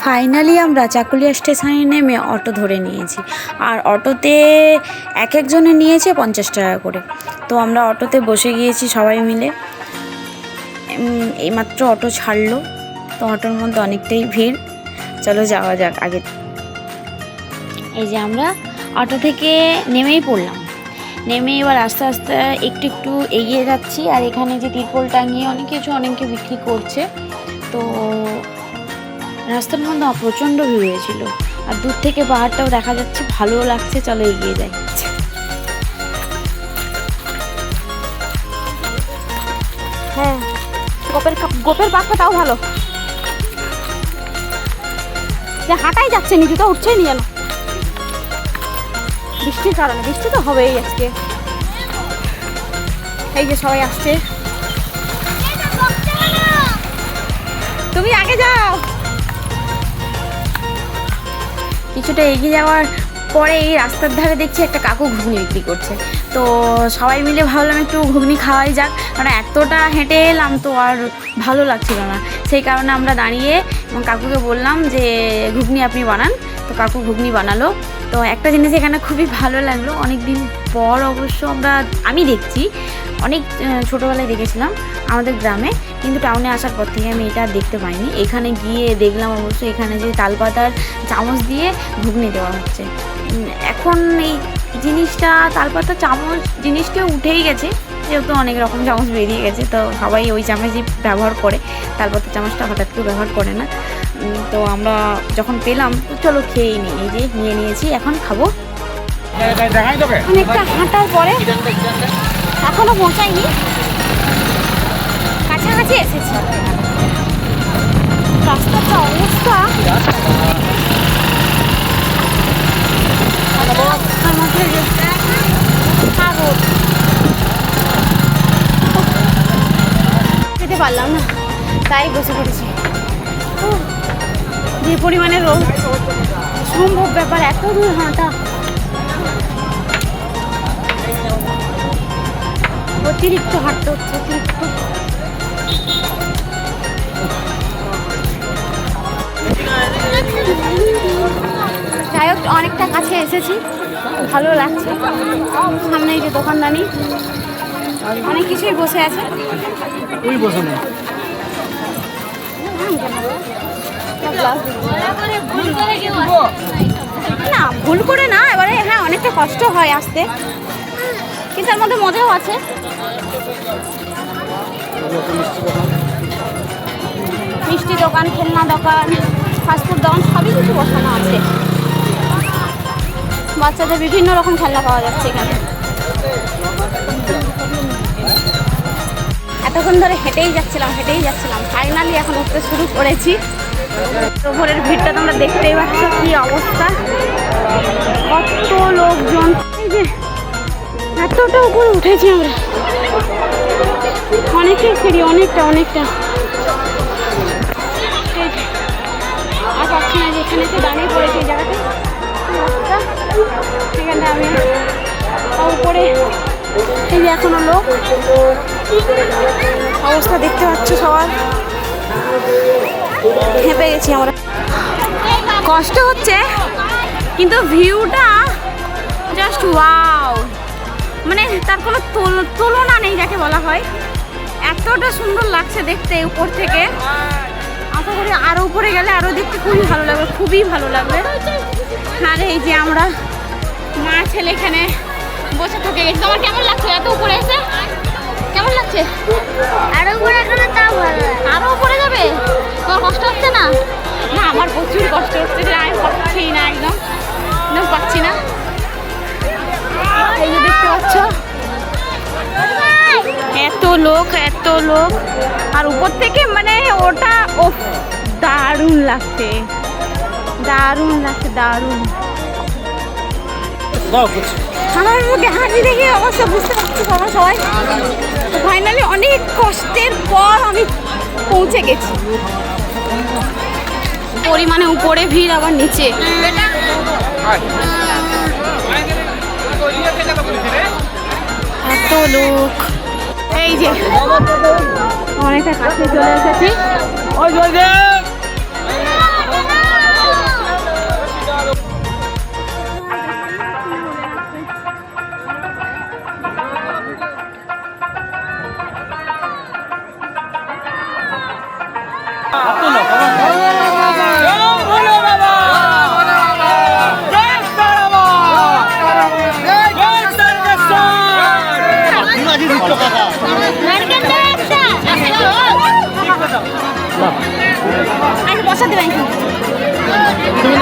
Finally আমরা চাকুলিয়া স্টেশনে নেমে অটো ধরে নিয়েছি। আর অটোতে এক একজনে নিয়েছে 50 টাকা করে। তো আমরা অটোতে বসে গিয়েছি সবাই মিলে। এইমাত্র অটো ছাড়লো, তো অটোর মধ্যে অনেকটাই ভিড়। চলো যাওয়া যাক আগে। এই যে আমরা অটো থেকে নেমেই পড়লাম। নেমে এবার আস্তে আস্তে একটু একটু এগিয়ে যাচ্ছি। আর এখানে যে তিরপল টাঙিয়ে অনেকে বিক্রি করছে। তো রাস্তার মধ্যে প্রচণ্ড ভিড় হয়েছিল, আর দূর থেকে পাহাড়টাও দেখা যাচ্ছে, ভালোও লাগছে। চলো এগিয়ে যাই। হ্যাঁ, গোপের পাখটাও ভালো, যে হাঁটাই যাচ্ছে নি, জুতো উঠছেই নি যেন। বৃষ্টির কারণে, বৃষ্টি তো হবেই আজকে। এই যে সবাই আসছে, তুমি আগে যাও। কিছুটা এগিয়ে যাওয়ার পরে এই রাস্তার ধারে দেখছি একটা কাকু ঘুগনি বিক্রি করছে। তো সবাই মিলে ভাবলাম একটু ঘুগনি খাওয়াই যাক, কারণ এতটা হেঁটে এলাম তো আর ভালো লাগছিল না। সেই কারণে আমরা দাঁড়িয়ে এবং কাকুকে বললাম যে ঘুগনি আপনি বানান। তো কাকু ঘুগনি বানালো। তো একটা জিনিস এখানে খুবই ভালো লাগলো, অনেক দিন পর অবশ্য আমি দেখছি। অনেক ছোটোবেলায় দেখেছিলাম আমাদের গ্রামে, কিন্তু টাউনে আসার পর থেকে আমি এটা দেখতে পাইনি। এখানে গিয়ে দেখলাম অবশ্য এখানে যে তালপাতার চামচ দিয়ে ঘুগনি দেওয়া হচ্ছে। এখন এই জিনিসটা তালপাতা চামচ জিনিসটা উঠেই গেছে, যেহেতু অনেক রকম চামচ বেরিয়ে গেছে। তো সবাই ওই চামচই ব্যবহার করে, তালপাতা চামচটা হঠাৎ করে ব্যবহার করে না। তো আমরা যখন পেলাম তো চলো খেয়েই নিই। এই যে নিয়ে নিয়েছি, এখন খাবো। অনেকটা হাঁটার পরে এখনো পৌঁছাইনি, কাছাকাছি এসেছি। রাস্তাটা অবস্থা খেতে পারলাম না, তাই বসে পড়েছি। যে পরিমাণে রোদ, সম্ভব ব্যাপার এত দূর হাঁটা। অতিরিক্ত হাঁটতে হচ্ছে, অতিরিক্ত। যাই হোক, অনেকটা কাছে এসেছি, ভালো লাগছে। সামনে যে দোকানদানি, অনেক কিছুই বসে আছে। না, ভুল করে না, এবারে হ্যাঁ অনেকটা কষ্ট হয় আসতে, কিন্তু তার মধ্যে মজাও আছে। মিষ্টি দোকান, খেলনা দোকান, ফাস্টফুড দোকান, সবই কিছু বসানো আছে। বাচ্চাদের বিভিন্ন রকম খেলনা পাওয়া যাচ্ছে এখানে। এতক্ষণ ধরে হেঁটেই যাচ্ছিলাম। ফাইনালি এখন উঠতে শুরু করেছি। উপরের ভিড়টা তোমরা দেখতেই পাচ্ছ, কি অবস্থা, কত লোকজন। এই যে এতটা উপরে উঠেছি আমরা, অনেকটাই সিঁড়ি, অনেকটা আর পাচ্ছি না। যেখানে তো দাঁড়িয়ে পড়েছি এই জায়গাতে, সেখানে আমি উপরে। এই যে এখনো লোক, অবস্থা দেখতে পাচ্ছ সবার। হেঁপে গেছি আমরা, কষ্ট হচ্ছে, কিন্তু ভিউটা জাস্ট ওয়াও, মানে তার কোনো তুলনা নেই যাকে বলা হয়। এতটা সুন্দর লাগছে দেখতে উপর থেকে। আশা করি আরও উপরে গেলে আরও দেখতে খুবই ভালো লাগবে, খুবই ভালো লাগবে। আর এই যে আমরা মা ছেলে এখানে বসে থেকে গেছি। তোমার কেমন লাগছে এত উপরে এসে? কেমন লাগছে? আরও উপরে গেলে তাও ভালো। আরও উপরে যাবে? তোমার কষ্ট হচ্ছে না? না, আমার প্রচুর কষ্ট হচ্ছে, যে আমি পাচ্ছি না, একদম পাচ্ছি না। এই যে দেখতে পাচ্ছ এত লোক, আর উপর থেকে মানে ওটা দারুণ লাগছে। আমার মুখে হাসি দেখে অবশ্য বুঝতে পারছি সবাই। ফাইনালি অনেক কষ্টের পর আমি পৌঁছে গেছি। পরিমাণে উপরে ভিড়, আবার নিচে এত লোক। এই যে অনেকটা কাছে চলে এসেছি।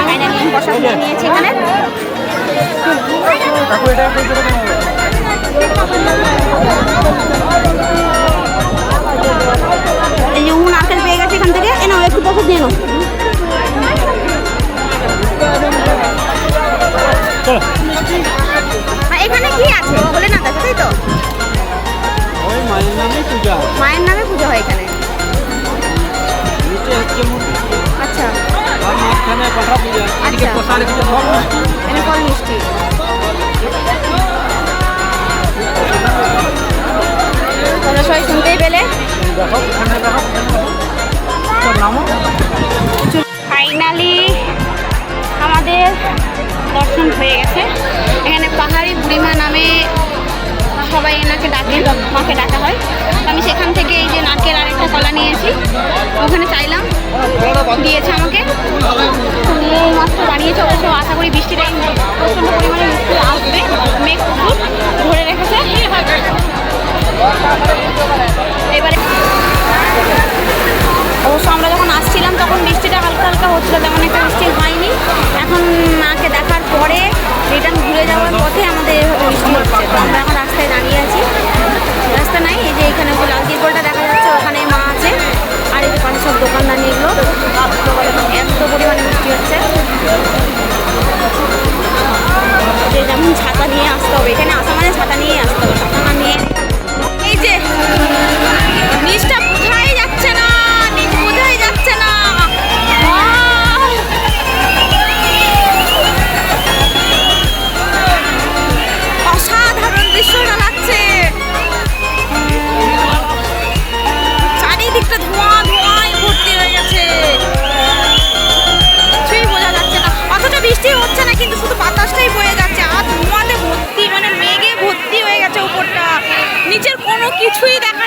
ফাইনালি আমি প্রসাদ নিয়ে নিয়েছি এখানে। এই যে নারকেল পেয়ে গেছে এখান থেকে, এ নাও একটু প্রসাদ নিয়ে নাও। এখানে কি আছে বলে না দেখো, তাই তো মায়ের নামে পূজা হয় এখানে। আচ্ছা এখানে ফল মিষ্টি। তোমরা সবাই শুনতেই পেলে। ফাইনালি আমাদের দর্শন হয়ে গেছে। এখানে পাহাড়ি বুড়িমা নামে সবাই এনাকে ডাকে, মাকে ডাকা হয়। তো আমি সেখান থেকে এই যে নারকেল আর একটা কলা নিয়েছি, ওখানে চাইলাম, দিয়েছে আমাকে। নিয়ে এই মাছটা বানিয়েছে। অবশ্য আশা করি বৃষ্টিটা প্রচণ্ড পরিমাণে বৃষ্টি আসবে, মেঘ প্রচুর ধরে রেখেছে। এবারে অবশ্য আমরা যখন আসছিলাম তখন বৃষ্টিটা হালকা হালকা হচ্ছিল, তেমন একটা বৃষ্টি হয়নি। এখন মাকে দেখার পরে রিটার্ন ঘুরে যাওয়ার পথে আমাদের এভাবে বৃষ্টি হচ্ছে। তো আমরা এখন রাস্তায় দাঁড়িয়ে আছি, রাস্তা নাই, এই যে এখানে লাল তিরপলটা দেখা যাচ্ছে, ওখানে মা আছে। আর এই যে পাশে সব দোকানদানি, এগুলো এত পরিমাণে বৃষ্টি হচ্ছে যে যেমন ছাতা নিয়ে আসতে হবে। এখানে আসা মানে ছাতা নিয়ে আসতে হবে, ছাতা না নিয়ে। এই যে নিচটা বোঝাই যাচ্ছে না, নিচ বোঝাই যাচ্ছে না। অসাধারণ দৃশ্যটা লাগছে, চারিদিকটা ধোঁয়া ধোঁয়ায় ভর্তি হয়ে গেছে, কিছুই বোঝা যাচ্ছে না। অথচ বৃষ্টি হচ্ছে না, কিন্তু শুধু বাতাসটাই বয়ে যাচ্ছে আর ধোঁয়াতে ভর্তি, মানে মেঘে ভর্তি হয়ে গেছে উপরটা, নিচের কোনো কিছুই দেখা